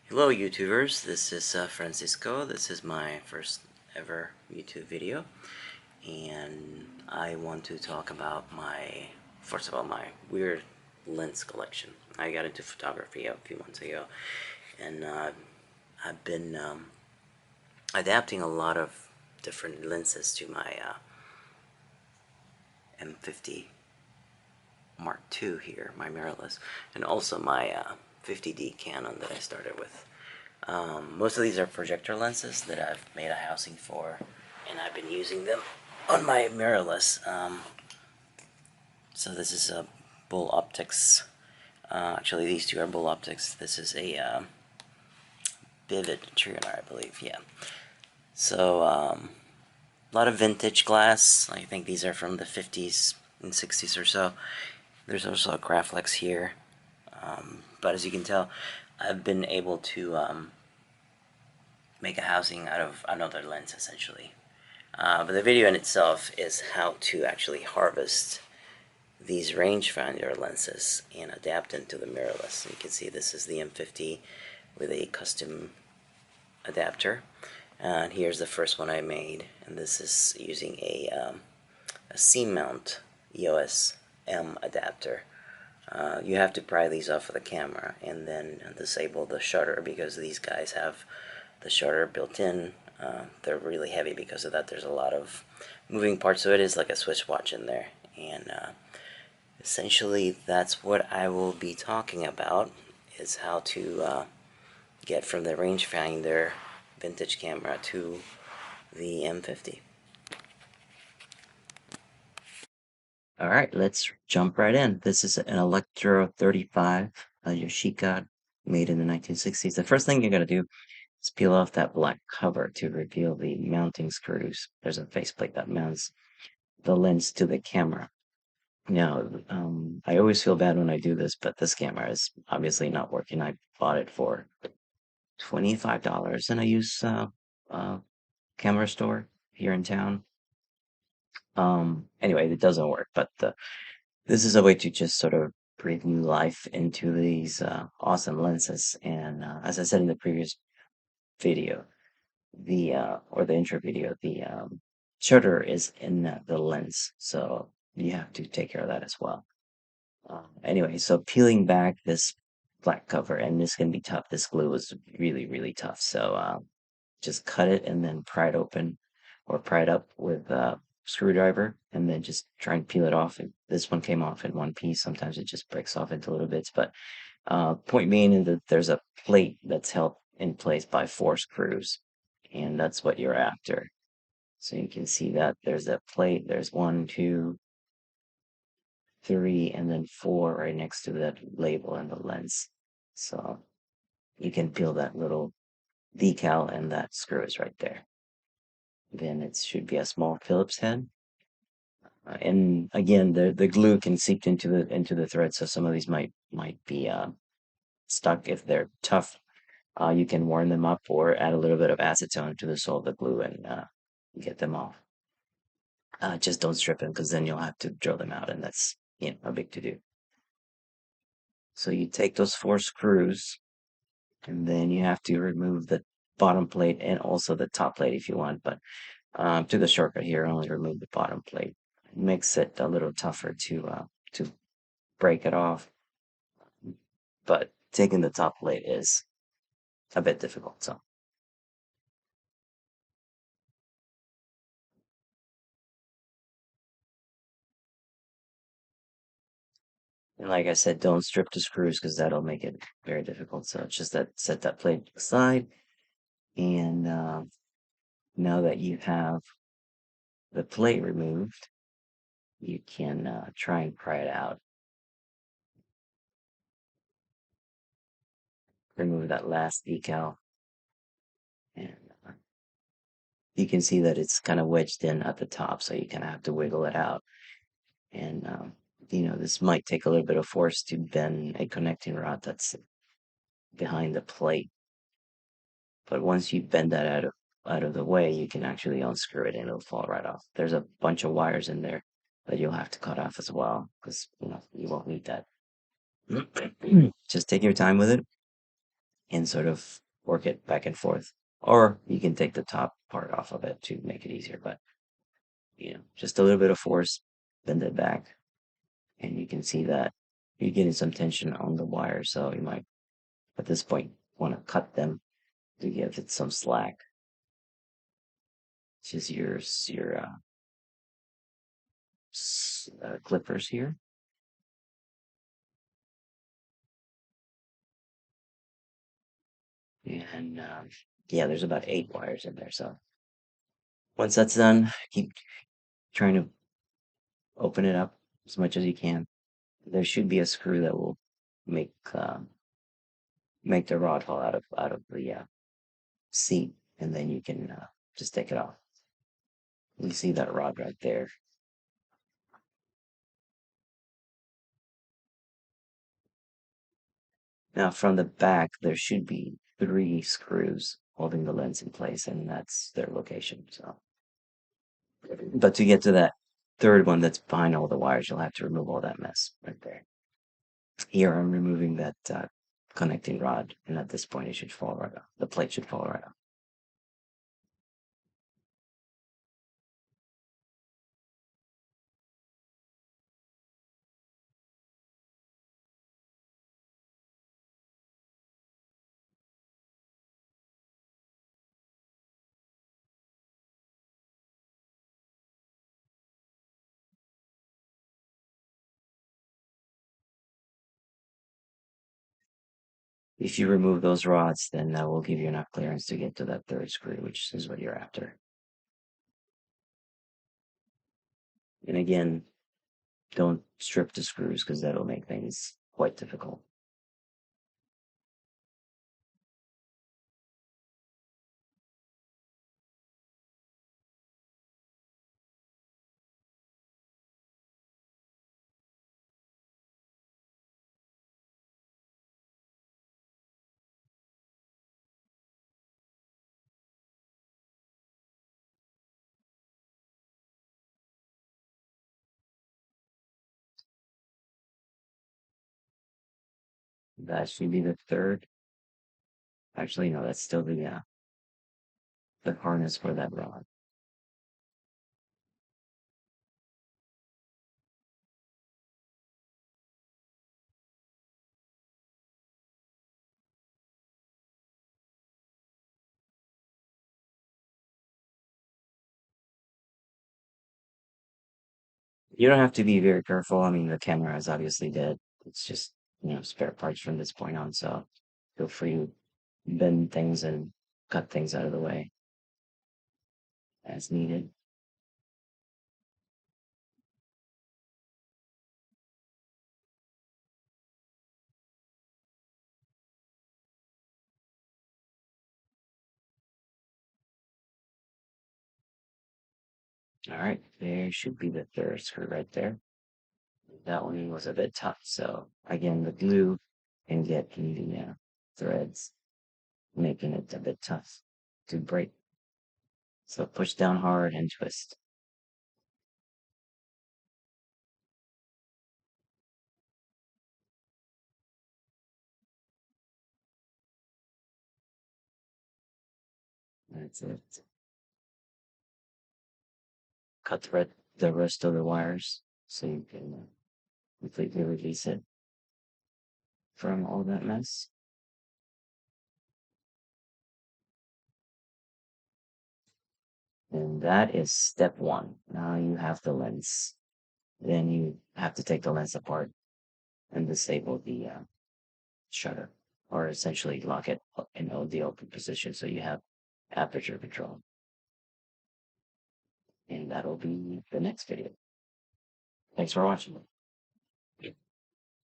Hello YouTubers, this is Francisco. This is my first ever YouTube video, and I want to talk about first of all, my weird lens collection. I got into photography a few months ago, and I've been adapting a lot of different lenses to my M50 Mark II here, my mirrorless, and also my 50D Canon that I started with. Most of these are projector lenses that I've made a housing for, and I've been using them on my mirrorless. So this is a Bull Optics. Actually, these two are Bull Optics. This is a Vivid Trionar, I believe. Yeah. So a lot of vintage glass. I think these are from the 50s and 60s or so. There's also a Graflex here, but as you can tell, I've been able to make a housing out of another lens essentially. But the video in itself is how to actually harvest these rangefinder lenses and adapt them to the mirrorless. You can see this is the M50 with a custom adapter. And here's the first one I made, and this is using a C-mount EOS M adapter. You have to pry these off of the camera and then disable the shutter because these guys have the shutter built in. They're really heavy because of that. There's a lot of moving parts, so it is like a Swiss watch in there. And essentially, that's what I will be talking about, is how to get from the rangefinder vintage camera to the M50. Alright, let's jump right in. This is an Electro 35, a Yashica made in the 1960s. The first thing you're going to do is peel off that black cover to reveal the mounting screws. There's a faceplate that mounts the lens to the camera. Now, I always feel bad when I do this, but this camera is obviously not working. I bought it for $25, and I use a camera store here in town. Anyway, it doesn't work, but this is a way to just sort of breathe new life into these awesome lenses. And as I said in the previous video, or the intro video, the shutter is in the lens, so you have to take care of that as well. Anyway, so peeling back this black cover, and this can be tough. This glue is really, really tough. So just cut it and then pry it open, or pry it up with a screwdriver, and then just try and peel it off. And this one came off in one piece. Sometimes it just breaks off into little bits. But point being is that there's a plate that's held in place by 4 screws, and that's what you're after. So you can see that there's a plate. There's 1, 2, 3, and then 4 right next to that label and the lens. So you can peel that little decal, and that screw is right there. Then it should be a small Phillips head. And again, the glue can seep into the thread, so some of these might be stuck. If they're tough, you can warm them up or add a little bit of acetone to the sole of the glue and get them off. Just don't strip them, because then you'll have to drill them out, and that's a big to do. So you take those 4 screws, and then you have to remove the bottom plate and also the top plate if you want. But to the shortcut here, only remove the bottom plate. It makes it a little tougher to break it off, but taking the top plate is a bit difficult. So, and like I said, don't strip the screws, because that'll make it very difficult. So it's just that, set that plate aside, and now that you have the plate removed, you can try and pry it out. Remove that last decal, and you can see that it's kind of wedged in at the top, so you kind of have to wiggle it out. And this might take a little bit of force to bend a connecting rod that's behind the plate, but once you bend that out of the way, you can actually unscrew it and it'll fall right off. There's a bunch of wires in there that you'll have to cut off as well, because you won't need that. Just take your time with it. and sort of work it back and forth. Or you can take the top part off of it to make it easier, but just a little bit of force, bend it back, and you can see that you're getting some tension on the wire. So you might, at this point, want to cut them to give it some slack. Just your clippers here. And yeah, there's about 8 wires in there. So once that's done, keep trying to open it up as much as you can. There should be a screw that will make make the rod fall out of the seat, and then you can just take it off. You see that rod right there. Now from the back, there should be 3 screws holding the lens in place, and that's their location. So, but to get to that third one that's behind all the wires, you'll have to remove all that mess right there. Here, I'm removing that connecting rod, and at this point, it should fall right off. The plate should fall right off. If you remove those rods, then that will give you enough clearance to get to that third screw, which is what you're after. And again, don't strip the screws because that'll make things quite difficult. That should be the third. Actually, no, that's still the harness for that rod. You don't have to be very careful. I mean, the camera is obviously dead. It's just, spare parts from this point on. So feel free to bend things and cut things out of the way as needed. All right, there should be the third screw right there. That one was a bit tough. So again, the glue can get in the threads, making it a bit tough to break. So push down hard and twist. That's it. Cut the rest of the wires so you can completely release it from all that mess. And that is step one. Now you have the lens. Then you have to take the lens apart and disable the shutter, or essentially lock it in the open position so you have aperture control. And that'll be the next video. Thanks for watching.